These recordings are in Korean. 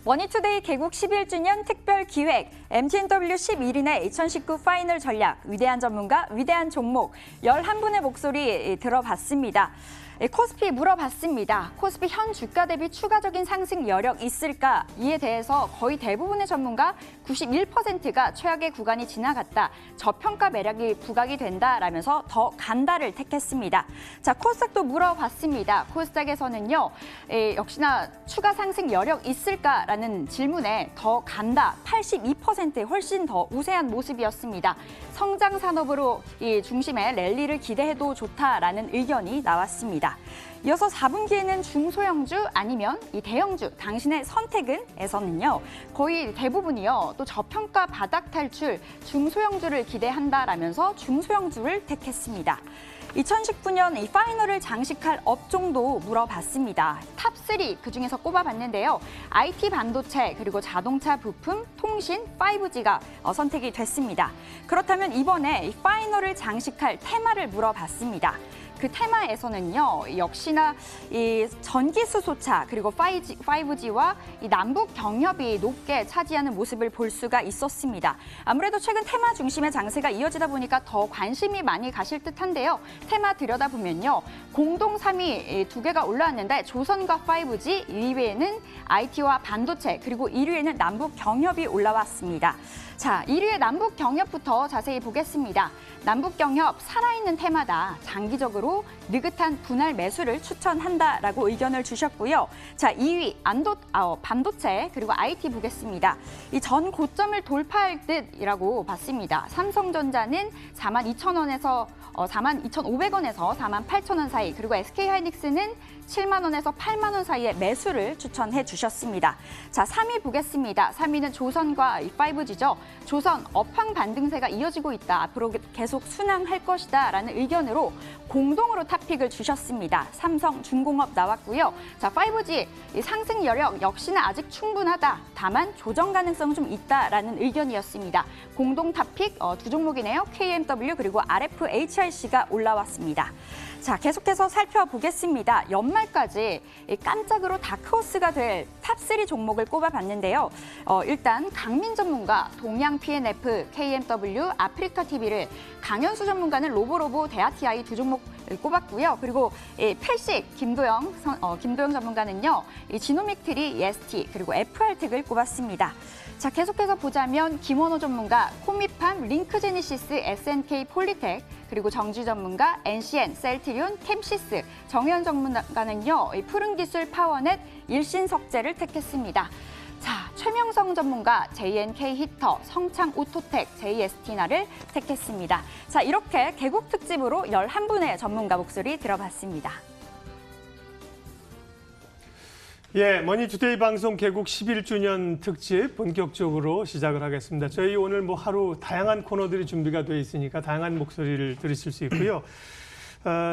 머니투데이 개국 11주년 특별 기획 MTNW 11인의 2019 파이널 전략 위대한 전문가, 위대한 종목 11분의 목소리 들어봤습니다. 코스피 물어봤습니다. 코스피 현 주가 대비 추가적인 상승 여력 있을까? 이에 대해서 거의 대부분의 전문가 91%가 최악의 구간이 지나갔다. 저평가 매력이 부각이 된다라면서 더 간다를 택했습니다. 자, 코스닥도 물어봤습니다. 코스닥에서는요, 역시나 추가 상승 여력 있을까라는 질문에 더 간다. 82% 훨씬 더 우세한 모습이었습니다. 성장 산업으로 이 중심의 랠리를 기대해도 좋다라는 의견이 나왔습니다. 이어서 4분기에는 중소형주 아니면 이 대형주, 당신의 선택은에서는요, 거의 대부분이요, 또 저평가 바닥 탈출, 중소형주를 기대한다라면서 중소형주를 택했습니다. 2019년 이 파이널을 장식할 업종도 물어봤습니다. 탑3 그중에서 꼽아봤는데요. IT 반도체, 그리고 자동차 부품, 통신, 5G가 선택이 됐습니다. 그렇다면 이번에 이 파이널을 장식할 테마를 물어봤습니다. 그 테마에서는요, 역시나 이 전기수소차 그리고 5G와 이 남북 경협이 높게 차지하는 모습을 볼 수가 있었습니다. 아무래도 최근 테마 중심의 장세가 이어지다 보니까 더 관심이 많이 가실 듯한데요. 테마 들여다보면요, 공동 3위 두 개가 올라왔는데 조선과 5G, 2위에는 IT와 반도체, 그리고 1위에는 남북 경협이 올라왔습니다. 자, 1위의 남북 경협부터 자세히 보겠습니다. 남북 경협 살아있는 테마다. 장기적으로 느긋한 분할 매수를 추천한다라고 의견을 주셨고요. 자, 2위 반도체 그리고 IT 보겠습니다. 이 전 고점을 돌파할 듯이라고 봤습니다. 삼성전자는 42,000원에서 42,500원에서 48,000원 사이, 그리고 SK하이닉스는 7만 원에서 8만 원 사이에 매수를 추천해 주셨습니다. 자, 3위 보겠습니다. 3위는 조선과 5G죠. 조선 업황 반등세가 이어지고 있다. 앞으로 계속 순항할 것이다 라는 의견으로 공동으로 탑픽을 주셨습니다. 삼성중공업 나왔고요. 자, 5G 상승 여력 역시나 아직 충분하다. 다만 조정 가능성 좀 있다라는 의견이었습니다. 공동 탑픽 두 종목이네요. KMW 그리고 RFHIC가 올라왔습니다. 자, 계속해서 살펴보겠습니다. 연말까지 깜짝으로 다크호스가 될 탑3 종목을 꼽아봤는데요. 일단 강민 전문가, 동양 P&F, KMW, 아프리카TV를, 강현수 전문가는 로보로보, 대아TI 두 종목 꼽았고요. 그리고 필식 김도영 전문가는요, 지노믹트리, EST, 그리고 FR특을 꼽았습니다. 자, 계속해서 보자면 김원호 전문가, 코미팜, 링크제니시스, SNK 폴리텍, 그리고 정주 전문가, NCN, 셀트리온, 캠시스, 정현 전문가는요, 푸른기술, 파워넷, 일신석재를 택했습니다. 자, 최명성 전문가, JNK 히터, 성창 오토텍, JST나를 택했습니다. 자, 이렇게 개국 특집으로 11분의 전문가 목소리 들어봤습니다. 예, 머니투데이 방송 개국 11주년 특집 본격적으로 시작을 하겠습니다. 저희 오늘 하루 다양한 코너들이 준비가 되어 있으니까 다양한 목소리를 들으실 수 있고요.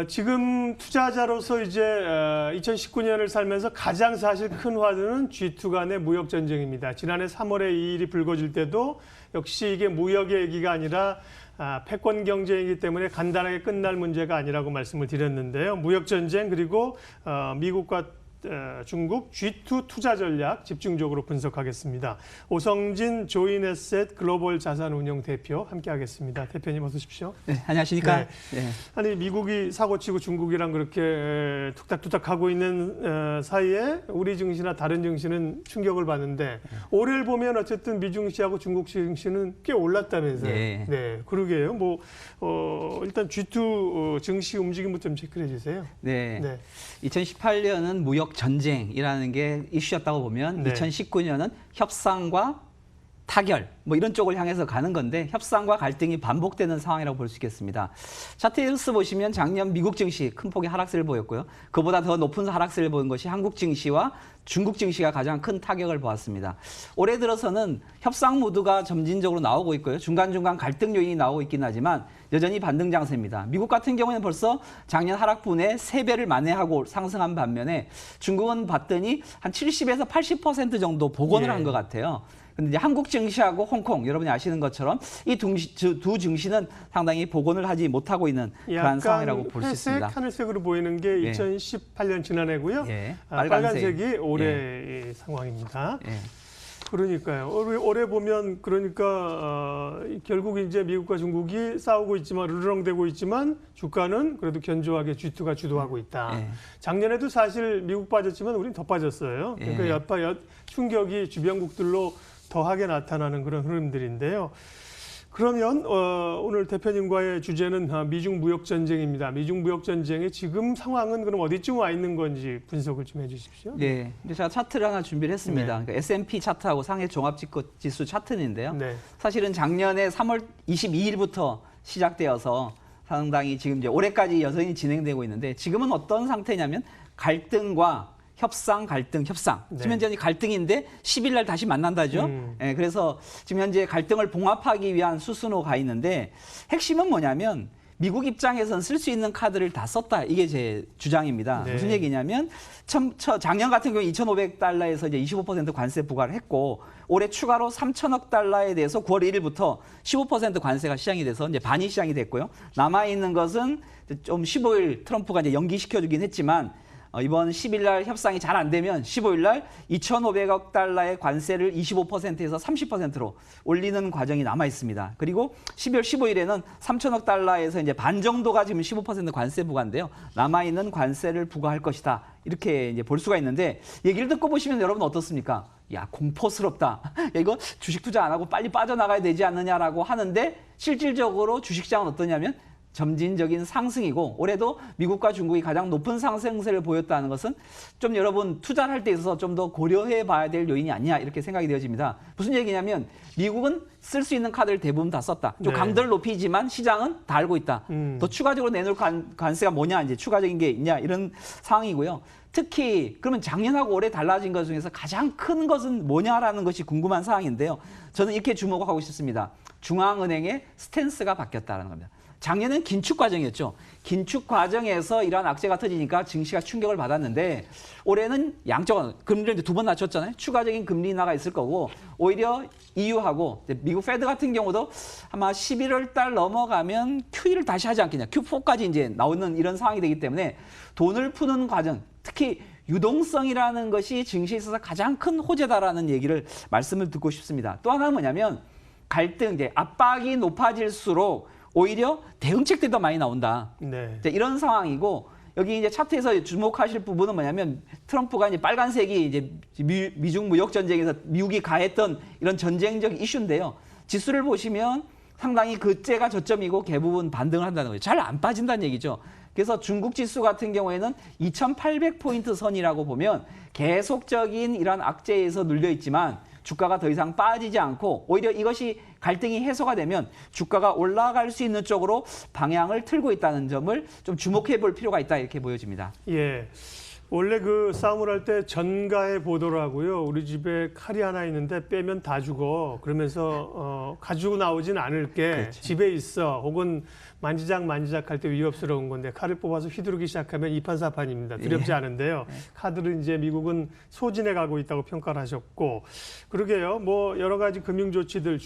지금 투자자로서 이제 2019년을 살면서 가장 사실 큰 화두는 G2 간의 무역 전쟁입니다. 지난해 3월에 이 일이 불거질 때도 역시 이게 무역의 얘기가 아니라 패권 경쟁이기 때문에 간단하게 끝날 문제가 아니라고 말씀을 드렸는데요. 무역 전쟁 그리고 미국과 중국 G2 투자 전략 집중적으로 분석하겠습니다. 오성진 조인에셋 글로벌 자산운용 대표 함께하겠습니다. 대표님 어서 오십시오. 네, 안녕하십니까. 네. 네. 아니 미국이 사고치고 중국이랑 그렇게 툭닥툭닥 하고 있는 사이에 우리 증시나 다른 증시는 충격을 받는데 올해를 보면 어쨌든 미증시하고 중국 증시는 꽤 올랐다면서요. 네. 네, 그러게요. 일단 G2 증시 움직임부터 좀 체크해 주세요. 네. 네. 2018년은 무역 전쟁이라는 게 이슈였다고 보면 네. 2019년은 협상과 타결 이런 쪽을 향해서 가는 건데 협상과 갈등이 반복되는 상황이라고 볼 수 있겠습니다. 차트일스 보시면 작년 미국 증시 큰 폭의 하락세를 보였고요. 그보다 더 높은 하락세를 보인 것이 한국 증시와 중국 증시가 가장 큰 타격을 보았습니다. 올해 들어서는 협상 모드가 점진적으로 나오고 있고요. 중간중간 갈등 요인이 나오고 있긴 하지만 여전히 반등 장세입니다. 미국 같은 경우에는 벌써 작년 하락분의 3배를 만회하고 상승한 반면에 중국은 봤더니 한 70에서 80% 정도 복원을 한 것 같아요. 근데 이제 한국 증시하고 홍콩, 여러분이 아시는 것처럼 이 두 증시는 상당히 복원을 하지 못하고 있는 그런 상황이라고 볼 수 있습니다. 회색, 하늘색으로 보이는 게 예. 2018년 지난해고요. 예. 빨간색이 올해 상황입니다. 예. 그러니까요. 올해 보면 그러니까 결국 이제 미국과 중국이 싸우고 있지만 르렁대고 있지만 주가는 그래도 견조하게 G2가 주도하고 있다. 예. 작년에도 사실 미국 빠졌지만 우린 더 빠졌어요. 그러니까 예. 충격이 주변국들로 더하게 나타나는 그런 흐름들인데요. 그러면 오늘 대표님과의 주제는 미중 무역 전쟁입니다. 미중 무역 전쟁의 지금 상황은 그럼 어디쯤 와 있는 건지 분석을 좀 해주십시오. 네, 제가 차트를 하나 준비를 했습니다. 네. 그러니까 S&P 차트하고 상해 종합지수 차트인데요. 네. 사실은 작년에 3월 22일부터 시작되어서 상당히 지금 이제 올해까지 여전히 진행되고 있는데 지금은 어떤 상태냐면 갈등과 협상, 갈등, 협상. 네. 지금 현재 갈등인데 10일 날 다시 만난다죠. 예, 그래서 지금 현재 갈등을 봉합하기 위한 수순으로 가 있는데 핵심은 뭐냐면 미국 입장에서는 쓸 수 있는 카드를 다 썼다. 이게 제 주장입니다. 네. 무슨 얘기냐면 작년 같은 경우 2,500달러에서 이제 25% 관세 부과를 했고 올해 추가로 3천억 달러에 대해서 9월 1일부터 15% 관세가 시행이 돼서 이제 반이 시행이 됐고요. 남아 있는 것은 좀 15일 트럼프가 이제 연기시켜주긴 했지만 이번 10일 날 협상이 잘 안 되면 15일 날 2,500억 달러의 관세를 25%에서 30%로 올리는 과정이 남아 있습니다. 그리고 12월 15일에는 3천억 달러에서 이제 반 정도가 지금 15% 관세 부과인데요. 남아 있는 관세를 부과할 것이다. 이렇게 이제 볼 수가 있는데 얘기를 듣고 보시면 여러분 어떻습니까? 야, 공포스럽다. 야, 이거 주식 투자 안 하고 빨리 빠져나가야 되지 않느냐라고 하는데 실질적으로 주식시장은 어떠냐면 점진적인 상승이고 올해도 미국과 중국이 가장 높은 상승세를 보였다는 것은 좀 여러분 투자를 할 때 있어서 좀 더 고려해 봐야 될 요인이 아니냐 이렇게 생각이 되어집니다. 무슨 얘기냐면 미국은 쓸 수 있는 카드를 대부분 다 썼다. 좀 네. 강도를 높이지만 시장은 다 알고 있다. 더 추가적으로 내놓을 관세가 뭐냐 이제 추가적인 게 있냐 이런 상황이고요. 특히 그러면 작년하고 올해 달라진 것 중에서 가장 큰 것은 뭐냐라는 것이 궁금한 사항인데요. 저는 이렇게 주목하고 싶습니다. 중앙은행의 스탠스가 바뀌었다는 겁니다. 작년엔 긴축 과정이었죠. 긴축 과정에서 이러한 악재가 터지니까 증시가 충격을 받았는데 올해는 양적으로 금리를 이제 2번 낮췄잖아요. 추가적인 금리 인하가 있을 거고 오히려 EU하고 미국 페드 같은 경우도 아마 11월 달 넘어가면 QE를 다시 하지 않겠냐. Q4까지 이제 나오는 이런 상황이 되기 때문에 돈을 푸는 과정, 특히 유동성이라는 것이 증시에 있어서 가장 큰 호재다라는 얘기를 말씀을 듣고 싶습니다. 또 하나는 뭐냐면 갈등, 이제 압박이 높아질수록 오히려 대응책들이 더 많이 나온다. 네. 이런 상황이고 여기 이제 차트에서 주목하실 부분은 뭐냐면 트럼프가 이제 빨간색이 이제 미중 무역 전쟁에서 미국이 가했던 이런 전쟁적 이슈인데요. 지수를 보시면 상당히 그때가 저점이고 대부분 반등을 한다는 거죠. 잘 안 빠진다는 얘기죠. 그래서 중국 지수 같은 경우에는 2,800포인트 선이라고 보면 계속적인 이런 악재에서 눌려 있지만 주가가 더 이상 빠지지 않고 오히려 이것이 갈등이 해소가 되면 주가가 올라갈 수 있는 쪽으로 방향을 틀고 있다는 점을 좀 주목해 볼 필요가 있다 이렇게 보여집니다. 예. 원래 그 싸움을 할 때 전가에 보더라고요. 우리 집에 칼이 하나 있는데 빼면 다 죽어. 그러면서 가지고 나오진 않을게. 그렇죠. 집에 있어. 혹은 만지작 할 때 위협스러운 건데 칼을 뽑아서 휘두르기 시작하면 이판사판입니다. 두렵지 않은데요. 카드를 이제 미국은 소진해 가고 있다고 평가를 하셨고 그러게요. 뭐 여러 가지 금융 조치들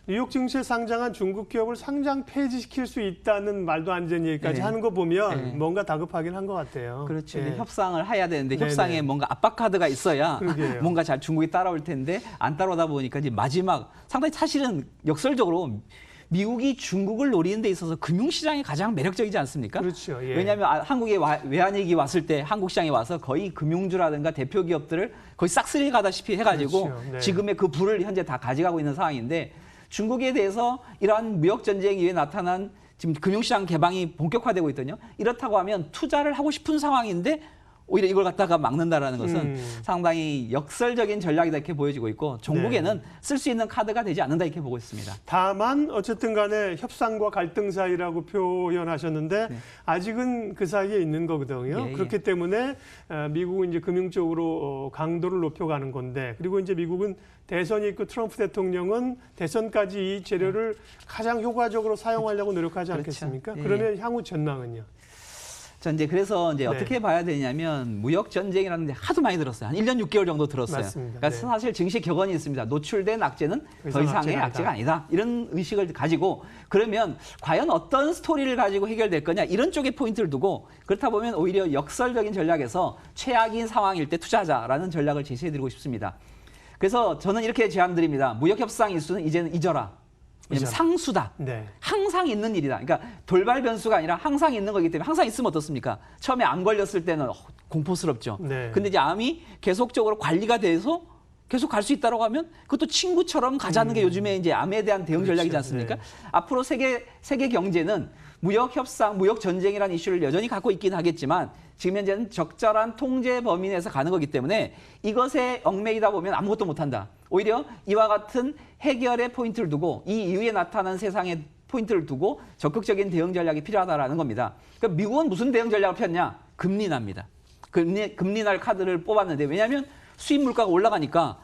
뉴욕 증시에 상장한 중국 기업을 상장 폐지시킬 수 있다는 말도 안 되는 얘기까지 네. 하는 거 보면 네. 뭔가 다급하긴 한 것 같아요. 그렇죠. 예. 협상을 해야 되는데 네네. 협상에 뭔가 압박 카드가 있어야 그러게요. 뭔가 잘 중국이 따라올 텐데 안 따라오다 보니까 이제 마지막 상당히 사실은 역설적으로 미국이 중국을 노리는 데 있어서 금융시장이 가장 매력적이지 않습니까? 그렇죠. 예. 왜냐하면 한국에 외환위기 왔을 때 한국 시장에 와서 거의 금융주라든가 대표 기업들을 거의 싹쓸이 가다시피 해가지고 그렇죠. 네. 지금의 그 부를 현재 다 가져가고 있는 상황인데 중국에 대해서 이러한 무역 전쟁 이후에 나타난 지금 금융시장 개방이 본격화되고 있거든요. 이렇다고 하면 투자를 하고 싶은 상황인데 오히려 이걸 갖다가 막는다라는 것은 상당히 역설적인 전략이다 이렇게 보여지고 있고 종국에는 네. 쓸 수 있는 카드가 되지 않는다 이렇게 보고 있습니다. 다만 어쨌든 간에 협상과 갈등 사이라고 표현하셨는데 네. 아직은 그 사이에 있는 거거든요. 예, 예. 그렇기 때문에 미국은 이제 금융적으로 강도를 높여가는 건데 그리고 이제 미국은 대선이 있고 트럼프 대통령은 대선까지 이 재료를 가장 효과적으로 사용하려고 노력하지 그렇죠. 않겠습니까? 예, 그러면 향후 전망은요? 자, 그래서 네. 어떻게 봐야 되냐면 무역 전쟁이라는 게 하도 많이 들었어요. 한 1년 6개월 정도 들었어요. 맞습니다. 그러니까 네. 사실 증시 격언이 있습니다. 노출된 악재는 더 이상의 악재가 아니다. 이런 의식을 가지고 그러면 과연 어떤 스토리를 가지고 해결될 거냐 이런 쪽에 포인트를 두고 그렇다 보면 오히려 역설적인 전략에서 최악인 상황일 때 투자하자라는 전략을 제시해드리고 싶습니다. 그래서 저는 이렇게 제안드립니다. 무역협상 일수는 이제는 잊어라. 왜냐면 잊어라. 상수다. 네. 항상 있는 일이다. 그러니까 돌발 변수가 아니라 항상 있는 거기 때문에 항상 있으면 어떻습니까? 처음에 암 걸렸을 때는 공포스럽죠. 네. 근데 이제 암이 계속적으로 관리가 돼서 계속 갈 수 있다고 하면 그것도 친구처럼 가자는 게 요즘에 이제 암에 대한 대응 그렇죠. 전략이지 않습니까? 네. 앞으로 세계 경제는 무역 협상, 무역 전쟁이라는 이슈를 여전히 갖고 있긴 하겠지만 지금 현재는 적절한 통제 범위 내에서 가는 거기 때문에 이것에 얽매이다 보면 아무것도 못한다. 오히려 이와 같은 해결의 포인트를 두고 이 이후에 나타나는 세상의 포인트를 두고 적극적인 대응 전략이 필요하다라는 겁니다. 그러니까 미국은 무슨 대응 전략을 폈냐? 금리 인하입니다. 금리 날 카드를 뽑았는데 왜냐하면 수입 물가가 올라가니까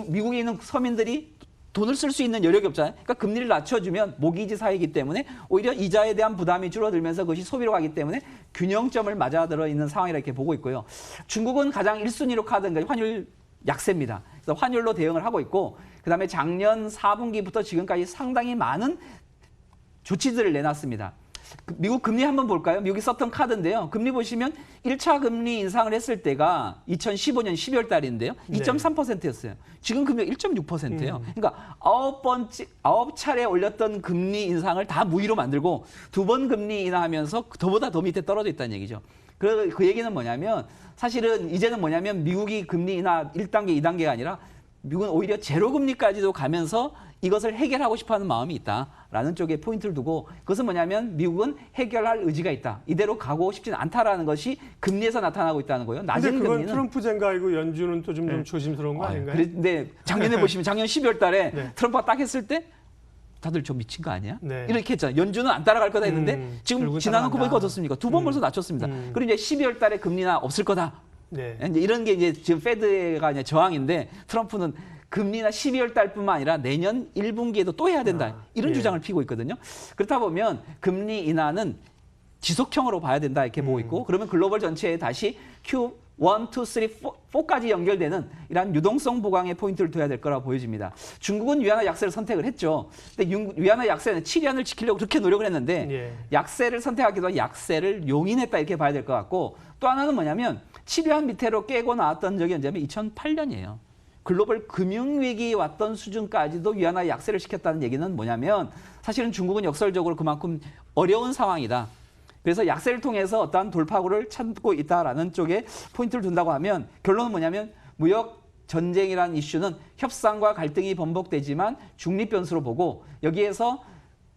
미국에 있는 서민들이 돈을 쓸 수 있는 여력이 없잖아요. 그러니까 금리를 낮춰주면 모기지 사회이기 때문에 오히려 이자에 대한 부담이 줄어들면서 그것이 소비로 가기 때문에 균형점을 맞아 들어 있는 상황이라 이렇게 보고 있고요. 중국은 가장 1순위로 카드는 환율 약세입니다. 그래서 환율로 대응을 하고 있고 그다음에 작년 4분기부터 지금까지 상당히 많은 조치들을 내놨습니다. 미국 금리 한번 볼까요? 미국이 썼던 카드인데요. 금리 보시면 1차 금리 인상을 했을 때가 2015년 12월 달인데요. 2.3%였어요. 지금 금리가 1.6%예요. 그러니까 9차례 올렸던 금리 인상을 다 무위로 만들고 2번 금리 인하하면서 저보다 더 밑에 떨어져 있다는 얘기죠. 그 얘기는 뭐냐면 사실은 이제는 뭐냐면 미국이 금리 인하 1단계, 2단계가 아니라 미국은 오히려 제로 금리까지도 가면서 이것을 해결하고 싶어하는 마음이 있다라는 쪽에 포인트를 두고 그것은 뭐냐면 미국은 해결할 의지가 있다. 이대로 가고 싶지는 않다라는 것이 금리에서 나타나고 있다는 거예요. 근데 낮은 그건 금리는 트럼프 쟁가이고 연준은 또 좀 조심스러운 거 아닌가요? 그런데 작년에 보시면 작년 12월 달에 네. 트럼프가 딱 했을 때 다들 저 미친 거 아니야? 네. 이렇게 했잖아요. 연준은 안 따라갈 거다 했는데 지금 결국은 지나놓고 따라간다. 보니까 어떻습니까? 2번 벌써 낮췄습니다. 그리고 이제 12월 달에 금리나 없을 거다. 네. 이제 이런 게 이제 지금 페드가 이제 저항인데 트럼프는 금리나 12월 달뿐만 아니라 내년 1분기에도 또 해야 된다. 이런 예. 주장을 피고 있거든요. 그렇다 보면 금리 인하는 지속형으로 봐야 된다 이렇게 보고 있고 그러면 글로벌 전체에 다시 Q1, 2, 3, 4까지 연결되는 이러한 유동성 보강의 포인트를 둬야 될 거라고 보여집니다. 중국은 위안화 약세를 선택을 했죠. 근데 위안화 약세는 7위안을 지키려고 그렇게 노력을 했는데 예. 약세를 선택하기도 약세를 용인했다 이렇게 봐야 될 것 같고 또 하나는 뭐냐면 7위안 밑으로 깨고 나왔던 적이 언제냐면 2008년이에요. 글로벌 금융위기 왔던 수준까지도 위안화 약세를 시켰다는 얘기는 뭐냐면 사실은 중국은 역설적으로 그만큼 어려운 상황이다. 그래서 약세를 통해서 어떠한 돌파구를 찾고 있다라는 쪽에 포인트를 둔다고 하면 결론은 뭐냐면 무역 전쟁이라는 이슈는 협상과 갈등이 번복되지만 중립 변수로 보고 여기에서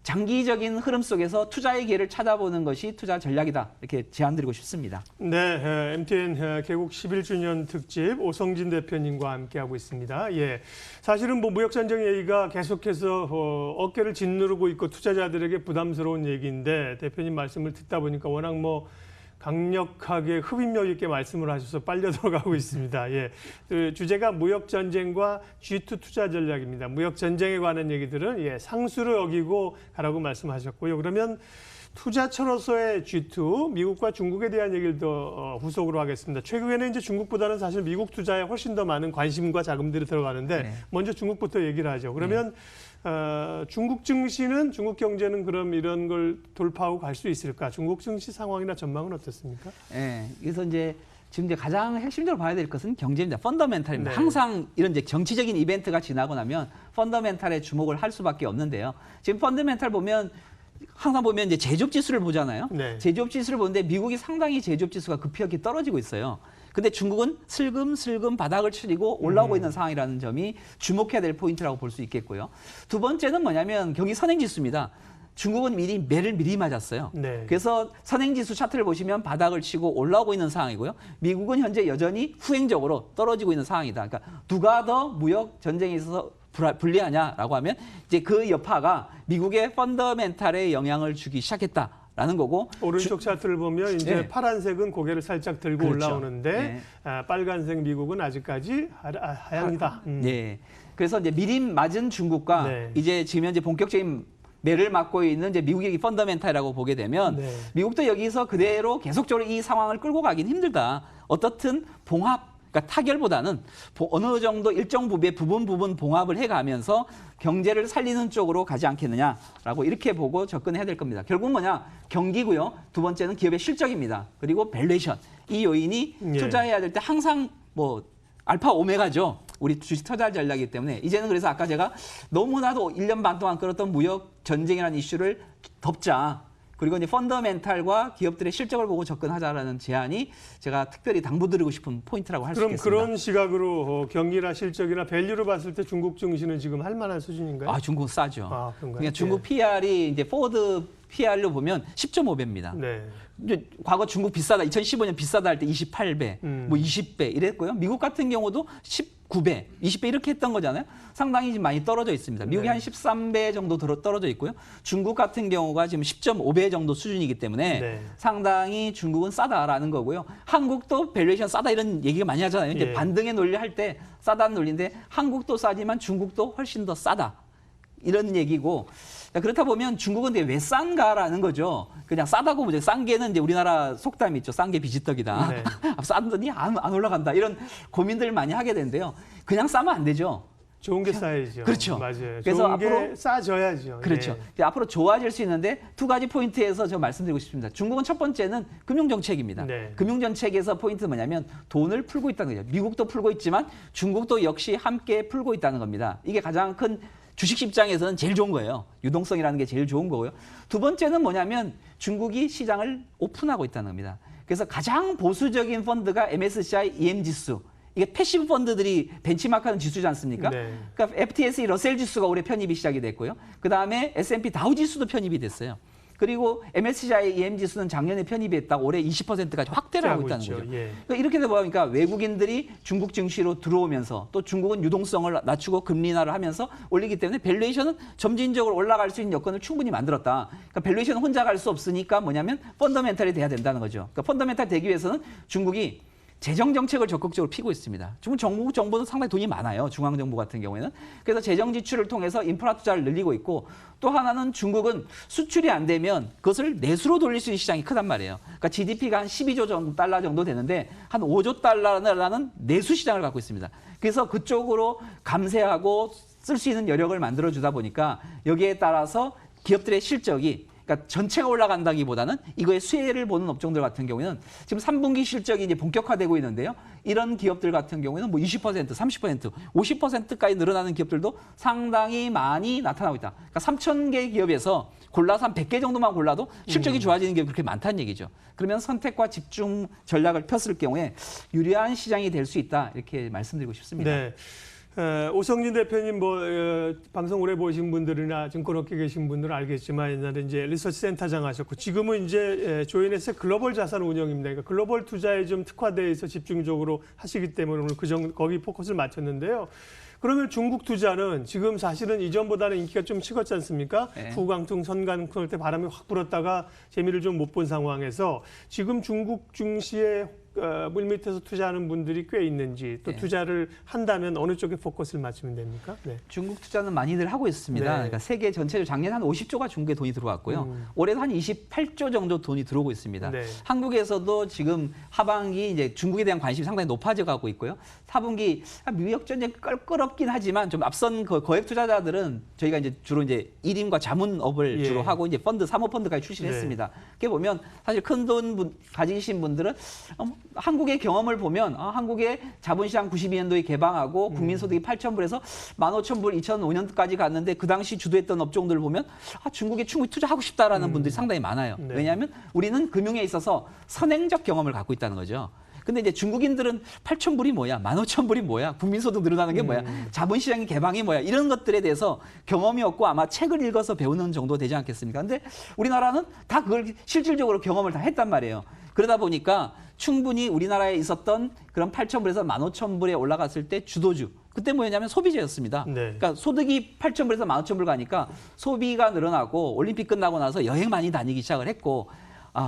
장기적인 흐름 속에서 투자의 기회를 찾아보는 것이 투자 전략이다. 이렇게 제안드리고 싶습니다. 네, MTN 개국 11주년 특집 오성진 대표님과 함께하고 있습니다. 예, 사실은 뭐 무역전쟁 얘기가 계속해서 어깨를 짓누르고 있고 투자자들에게 부담스러운 얘기인데 대표님 말씀을 듣다 보니까 워낙 뭐 강력하게 흡입력 있게 말씀을 하셔서 빨려 들어가고 있습니다. 예, 그 주제가 무역전쟁과 G2 투자 전략입니다. 무역전쟁에 관한 얘기들은 상수로 여기고 가라고 말씀하셨고요. 그러면 투자처로서의 G2, 미국과 중국에 대한 얘기를 더 후속으로 하겠습니다. 최근에는 이제 중국보다는 사실 미국 투자에 훨씬 더 많은 관심과 자금들이 들어가는데 네. 먼저 중국부터 얘기를 하죠. 그러면 중국 증시는 중국 경제는 그럼 이런 걸 돌파하고 갈 수 있을까? 중국 증시 상황이나 전망은 어떻습니까? 네, 그래서 이제 지금 이제 가장 핵심적으로 봐야 될 것은 경제입니다. 펀더멘탈입니다. 네. 항상 이런 이제 정치적인 이벤트가 지나고 나면 펀더멘탈에 주목을 할 수밖에 없는데요. 지금 펀더멘탈 보면 항상 보면 이제 제조업 지수를 보잖아요. 네. 제조업 지수를 보는데 미국이 상당히 제조업 지수가 급격히 떨어지고 있어요. 근데 중국은 슬금슬금 바닥을 치리고 올라오고 있는 상황이라는 점이 주목해야 될 포인트라고 볼 수 있겠고요. 두 번째는 뭐냐면 경기 선행지수입니다. 중국은 매를 미리 맞았어요. 네. 그래서 선행지수 차트를 보시면 바닥을 치고 올라오고 있는 상황이고요. 미국은 현재 여전히 후행적으로 떨어지고 있는 상황이다. 그러니까 누가 더 무역 전쟁에 있어서 불리하냐라고 하면 이제 그 여파가 미국의 펀더멘탈에 영향을 주기 시작했다라는 거고 오른쪽 차트를 보면 이제 네. 파란색은 고개를 살짝 들고 그렇죠. 올라오는데 네. 빨간색 미국은 아직까지 하향이다. 네. 그래서 이제 미리 맞은 중국과 네. 이제 지금 현재 본격적인 매를 맞고 있는 이제 미국의 펀더멘탈이라고 보게 되면 네. 미국도 여기서 그대로 계속적으로 이 상황을 끌고 가긴 힘들다. 어떻든 봉합 그러니까 타결보다는 어느 정도 일정 부분의 부분 봉합을 해가면서 경제를 살리는 쪽으로 가지 않겠느냐라고 이렇게 보고 접근해야 될 겁니다. 결국 뭐냐? 경기고요. 두 번째는 기업의 실적입니다. 그리고 밸류에이션. 이 요인이 예. 투자해야 될 때 항상 뭐 알파 오메가죠. 우리 주식 투자 전략이기 때문에 이제는 그래서 아까 제가 너무나도 1년 반 동안 끌었던 무역 전쟁이라는 이슈를 덮자. 그리고 이제 펀더멘탈과 기업들의 실적을 보고 접근하자라는 제안이 제가 특별히 당부드리고 싶은 포인트라고 할 수 그럼 있겠습니다. 그런 시각으로 경기나 실적이나 밸류로 봤을 때 중국 증시는 지금 할 만한 수준인가요? 아, 중국은 싸죠. 아, 그런가요? 그러니까 중국 예. PR이 이제 포워드 PR로 보면 10.5배입니다. 네. 이제 과거 중국 비싸다, 2015년 비싸다 할 때 28배, 뭐 20배 이랬고요. 미국 같은 경우도 19배, 20배 이렇게 했던 거잖아요. 상당히 지금 많이 떨어져 있습니다. 미국이 네. 한 13배 정도 떨어져 있고요. 중국 같은 경우가 지금 10.5배 정도 수준이기 때문에 네. 상당히 중국은 싸다라는 거고요. 한국도 밸류에이션 싸다 이런 얘기가 많이 하잖아요. 이제 예. 반등의 논리 할 때 싸다는 논리인데 한국도 싸지만 중국도 훨씬 더 싸다. 이런 얘기고 그렇다 보면 중국은 근데 왜 싼가라는 거죠. 그냥 싸다고 보죠. 싼 게는 이제 우리나라 속담이 있죠. 싼 게 비지떡이다. 네. 싼더니 안 올라간다. 이런 고민들 많이 하게 되는데요. 그냥 싸면 안 되죠. 좋은 게 싸야죠. 그렇죠. 맞아요. 그래서 좋은 게 앞으로- 싸져야죠. 그렇죠. 예. 이제 앞으로 좋아질 수 있는데 두 가지 포인트에서 제가 말씀드리고 싶습니다. 중국은 첫 번째는 금융정책입니다. 네. 금융정책에서 포인트는 뭐냐면 돈을 풀고 있다는 거죠. 미국도 풀고 있지만 중국도 역시 함께 풀고 있다는 겁니다. 이게 가장 큰 주식 입장에서는 제일 좋은 거예요. 유동성이라는 게 제일 좋은 거고요. 두 번째는 뭐냐면 중국이 시장을 오픈하고 있다는 겁니다. 그래서 가장 보수적인 펀드가 MSCI EM 지수. 이게 패시브 펀드들이 벤치마크하는 지수지 않습니까? 네. 그러니까 FTSE 러셀 지수가 올해 편입이 시작이 됐고요. 그다음에 S&P 다우 지수도 편입이 됐어요. 그리고 MSCI EM 지수는 작년에 편입이 했다가 올해 20%까지 확대를 하고 있다는 있죠. 거죠. 예. 그러니까 이렇게 되다 보니까 외국인들이 중국 증시로 들어오면서 또 중국은 유동성을 낮추고 금리 인하를 하면서 올리기 때문에 밸류에이션은 점진적으로 올라갈 수 있는 여건을 충분히 만들었다. 그러니까 밸류에이션은 혼자 갈 수 없으니까 뭐냐면 펀더멘탈이 돼야 된다는 거죠. 그러니까 펀더멘탈 되기 위해서는 중국이 재정 정책을 적극적으로 피고 있습니다. 중국 정부는 상당히 돈이 많아요. 중앙정부 같은 경우에는. 그래서 재정 지출을 통해서 인프라 투자를 늘리고 있고 또 하나는 중국은 수출이 안 되면 그것을 내수로 돌릴 수 있는 시장이 크단 말이에요. 그러니까 GDP가 한 12조 달러 정도 되는데 한 5조 달러라는 내수 시장을 갖고 있습니다. 그래서 그쪽으로 감세하고 쓸 수 있는 여력을 만들어주다 보니까 여기에 따라서 기업들의 실적이 그러니까 전체가 올라간다기보다는 이거의 수혜를 보는 업종들 같은 경우에는 지금 3분기 실적이 이제 본격화되고 있는데요. 이런 기업들 같은 경우에는 뭐 20%, 30%, 50%까지 늘어나는 기업들도 상당히 많이 나타나고 있다. 그러니까 3,000개 기업에서 골라서 한 100개 정도만 골라도 실적이 좋아지는 게 그렇게 많다는 얘기죠. 그러면 선택과 집중 전략을 폈을 경우에 유리한 시장이 될 수 있다. 이렇게 말씀드리고 싶습니다. 네. 오성진 대표님 방송 오래 보신 분들이나 증권업계 계신 분들은 알겠지만 옛날에 이제 리서치 센터장 하셨고 지금은 이제 조인에스의 글로벌 자산 운영입니다. 그러니까 글로벌 투자에 좀 특화되어 있어 집중적으로 하시기 때문에 오늘 거기 포커스를 맞췄는데요. 그러면 중국 투자는 지금 사실은 이전보다는 인기가 좀 식었지 않습니까? 네. 후광퉁, 선광퉁 때 바람이 확 불었다가 재미를 좀 못 본 상황에서 지금 중국 증시에 물밑에서 투자하는 분들이 꽤 있는지 또 네. 투자를 한다면 어느 쪽에 포커스를 맞추면 됩니까? 네. 중국 투자는 많이들 하고 있습니다. 네. 그러니까 세계 전체적으로 작년에 한 50조가 중국에 돈이 들어왔고요. 올해도 한 28조 정도 돈이 들어오고 있습니다. 네. 한국에서도 지금 하반기 이제 중국에 대한 관심이 상당히 높아져 가고 있고요. 4분기 무역 전쟁 껄끄럽긴 하지만 좀 앞선 거액 투자자들은 저희가 이제 주로 이제 일임과 자문업을 예. 주로 하고 이제 사모 펀드까지 출시를 네. 했습니다. 그게 보면 사실 큰 돈 가지신 분들은 한국의 경험을 보면 한국의 자본시장 92년도에 개방하고 국민소득이 8,000불에서 15,000불 2005년까지 갔는데 그 당시 주도했던 업종들을 보면 중국에 충분히 투자하고 싶다라는 분들이 상당히 많아요. 네. 왜냐하면 우리는 금융에 있어서 선행적 경험을 갖고 있다는 거죠. 근데 이제 중국인들은 8,000불이 뭐야, 15,000불이 뭐야, 국민소득 늘어나는 게 뭐야, 자본시장의 개방이 뭐야 이런 것들에 대해서 경험이 없고 아마 책을 읽어서 배우는 정도 되지 않겠습니까? 근데 우리나라는 다 그걸 실질적으로 경험을 다 했단 말이에요. 그러다 보니까 충분히 우리나라에 있었던 그런 8,000불에서 15,000불에 올라갔을 때 주도주. 그때 뭐였냐면 소비재였습니다. 네. 그러니까 소득이 8,000불에서 15,000불 가니까 소비가 늘어나고 올림픽 끝나고 나서 여행 많이 다니기 시작을 했고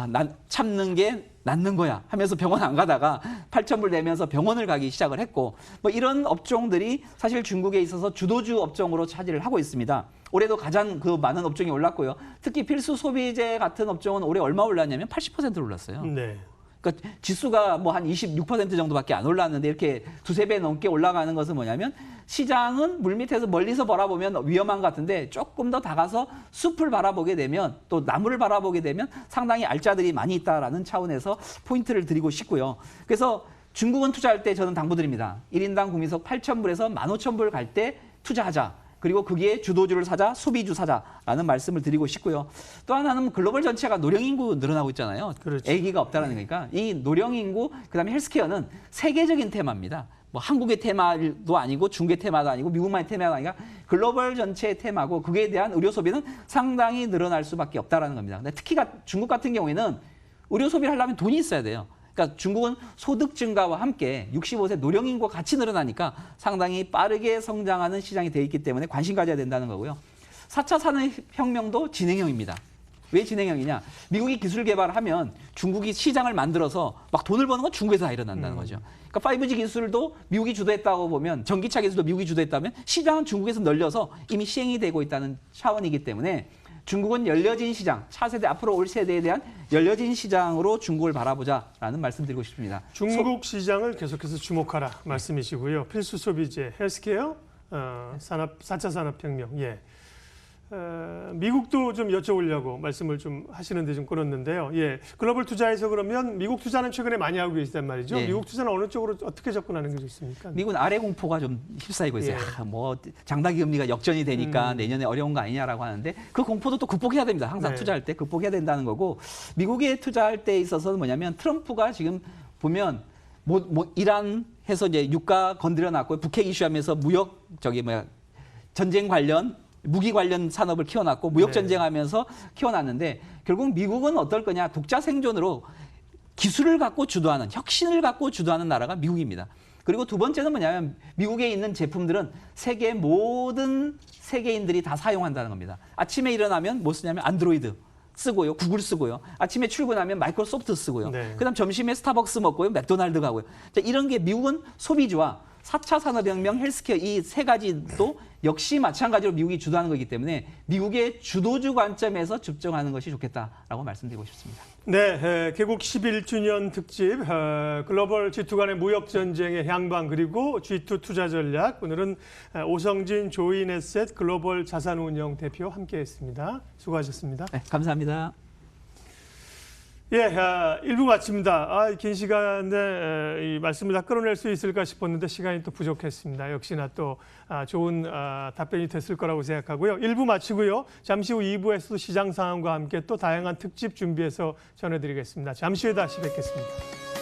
난 참는 게 낫는 거야 하면서 병원 안 가다가 8,000불 내면서 병원을 가기 시작을 했고 뭐 이런 업종들이 사실 중국에 있어서 주도주 업종으로 차지를 하고 있습니다. 올해도 가장 그 많은 업종이 올랐고요. 특히 필수 소비재 같은 업종은 올해 얼마 올랐냐면 80% 올랐어요. 네. 그러니까 지수가 뭐 한 26% 정도밖에 안 올랐는데 이렇게 두세 배 넘게 올라가는 것은 뭐냐면 시장은 물밑에서 멀리서 바라보면 위험한 것 같은데 조금 더 다가서 숲을 바라보게 되면 또 나무를 바라보게 되면 상당히 알짜들이 많이 있다라는 차원에서 포인트를 드리고 싶고요. 그래서 중국은 투자할 때 저는 당부드립니다. 1인당 국민석 8,000불에서 15,000불 갈 때 투자하자. 그리고 거기에 주도주를 사자, 소비주 사자라는 말씀을 드리고 싶고요. 또 하나는 글로벌 전체가 노령 인구 늘어나고 있잖아요. 그렇죠. 아기가 없다라는 거니까 이 노령 인구 그다음에 헬스케어는 세계적인 테마입니다. 뭐 한국의 테마도 아니고 중국의 테마도 아니고 미국만의 테마도 아니라 글로벌 전체의 테마고 그에 대한 의료 소비는 상당히 늘어날 수밖에 없다라는 겁니다. 근데 특히 중국 같은 경우에는 의료 소비를 하려면 돈이 있어야 돼요. 그러니까 중국은 소득 증가와 함께 65세 노령 인구가 같이 늘어나니까 상당히 빠르게 성장하는 시장이 돼 있기 때문에 관심 가져야 된다는 거고요. 4차 산업혁명도 진행형입니다. 왜 진행형이냐? 미국이 기술 개발하면 중국이 시장을 만들어서 막 돈을 버는 건 중국에서 다 일어난다는 거죠. 그러니까 5G 기술도 미국이 주도했다고 보면 전기차 기술도 미국이 주도했다면 시장은 중국에서 널려서 이미 시행이 되고 있다는 차원이기 때문에 중국은 열려진 시장, 차세대 앞으로 올 세대에 대한 열려진 시장으로 중국을 바라보자라는 말씀드리고 싶습니다. 중국 시장을 계속해서 주목하라 말씀이시고요. 필수 소비재, 헬스케어, 산업, 4차 산업혁명. 예. 미국도 좀 여쭤보려고 말씀을 좀 하시는데 좀 끊었는데요. 예. 글로벌 투자에서 그러면 미국 투자는 최근에 많이 하고 계시단 말이죠. 예. 미국 투자는 어느 쪽으로 어떻게 접근하는 게 좋습니까? 미국은 아래 공포가 좀 휩싸이고 있어요. 예. 뭐 장단기 금리가 역전이 되니까 내년에 어려운 거 아니냐라고 하는데 그 공포도 또 극복해야 됩니다. 항상 네. 투자할 때 극복해야 된다는 거고 미국에 투자할 때 있어서는 뭐냐면 트럼프가 지금 보면 이란 해서 이제 유가 건드려 놨고 북핵 이슈하면서 무역 전쟁 관련 무기 관련 산업을 키워놨고 무역 전쟁하면서 키워놨는데 결국 미국은 어떨 거냐 독자 생존으로 기술을 갖고 주도하는 혁신을 갖고 주도하는 나라가 미국입니다. 그리고 두 번째는 뭐냐면 미국에 있는 제품들은 세계 모든 세계인들이 다 사용한다는 겁니다. 아침에 일어나면 뭐 쓰냐면 안드로이드 쓰고요. 구글 쓰고요. 아침에 출근하면 마이크로소프트 쓰고요. 네. 그다음 점심에 스타벅스 먹고요. 맥도날드 가고요. 자, 이런 게 미국은 소비주와 4차 산업혁명, 헬스케어 이 세 가지도 역시 마찬가지로 미국이 주도하는 거기 때문에 미국의 주도주 관점에서 집중하는 것이 좋겠다라고 말씀드리고 싶습니다. 네, 개국 11주년 특집 글로벌 G2 간의 무역 전쟁의 향방 그리고 G2 투자 전략 오늘은 오성진 조인에셋 글로벌 자산운용 대표 함께했습니다. 수고하셨습니다. 네, 감사합니다. 예, 1부 마칩니다. 긴 시간에 이 말씀을 다 끌어낼 수 있을까 싶었는데 시간이 또 부족했습니다. 역시나 또 좋은 답변이 됐을 거라고 생각하고요. 1부 마치고요. 잠시 후 2부에서도 시장 상황과 함께 또 다양한 특집 준비해서 전해드리겠습니다. 잠시 후에 다시 뵙겠습니다.